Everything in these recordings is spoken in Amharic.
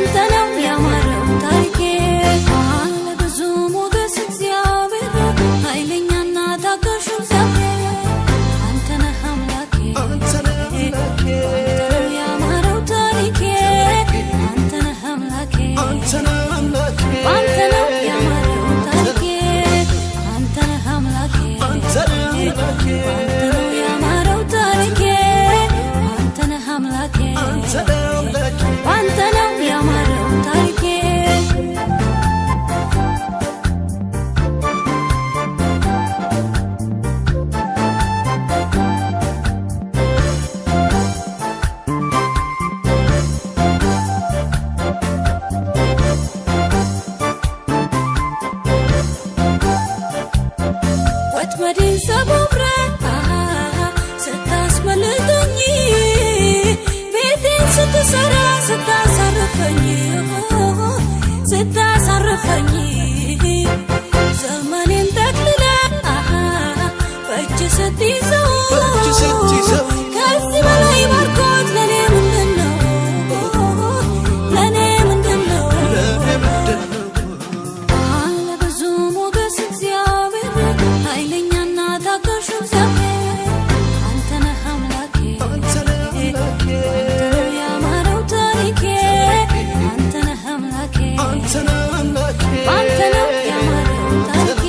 ባንተ ነው ያማረው ታሪኬ አለ ብዙ ሞገስ እግዚአብሔር ኃይለኛና ታጋሽ እግዚአብሔር አንተ ነህ አምላኬ አንተ ነው ያማረው ታሪኬ አንተ ነህ አምላኬ ባንተ ነው ያማረው ታሪኬ አንተ ነህ አምላኬ አንተ ነው ያማረው ታሪኬ አንተ ነህ አምላኬ ባንተ ነው ያማረው ታሪኬ ወጥመዴን ሰባብረህ ስታስመልጠኝ ቤቴን ስትሰራ ስታሳርፈኝ ዘመኔን ጠቅልለህ በእጅ ስትይዘው ከዚህ በላይ ባርኮት ለኔ ምንድነው አለ ብዙ ሞገስ እግዚአብሔር ኃይለኛና ታጋሽ እግዚአብሔር አንተ ነህ አምላኬ አንተ ነው ያማረው ታሪኬ አንተ ነህ አምላኬ ባንተ ነው ያማረው ታሪኬ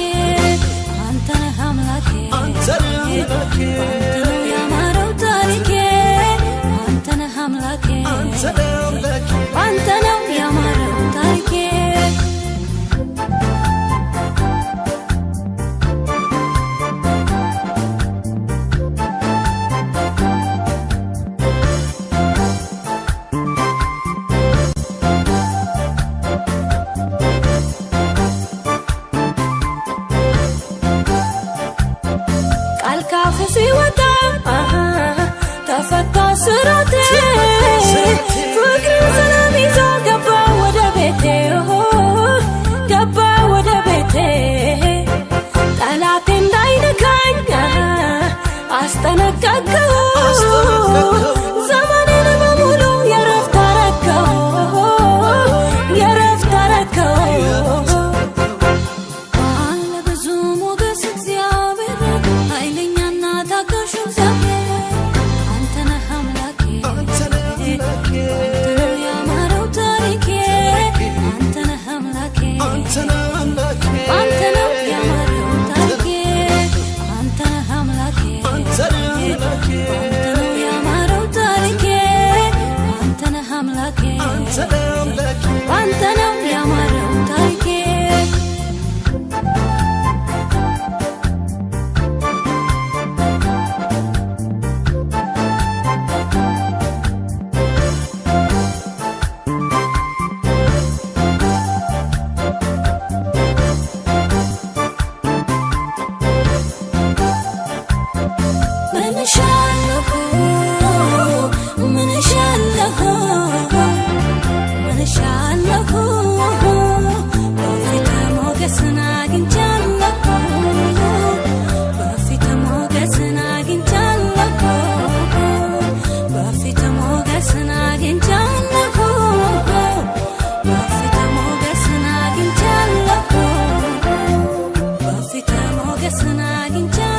አንተ ነህ አምላኬ ባንተ ነው ያማረው ታሪኬ አንተ ነህ አምላኬ ባንተ ነው ያማረው ታሪኬ ቃል ካፍ ሲወጣ ተፈታ ስራቴ ፍቅር ሰላም ይዞ ገባ ወደ ቤቴ ጠላቴ እንዳይነካኝ አስጠነቀቀው ዘመኔን በሙሉ የረፍት አረከው አለ ብዙ ሞገስ እግዚአብሔር ኃይለኛና ታጋሽ እግዚአብሔር አንተ ነህ አምላኬ አንተ ነው ያማረው ታሪኬ አንተ ነህ አምላኬ ባንተ ነው ያማረው ታሪኬ አንተ ነህ አምላኬ ባንተ ነው ያማረው ታሪኬ አንተ ነህ አምላኬ ባንተ ነው ያማረው ታሪኬ በፊት ሞገስን አግኝቻለሁ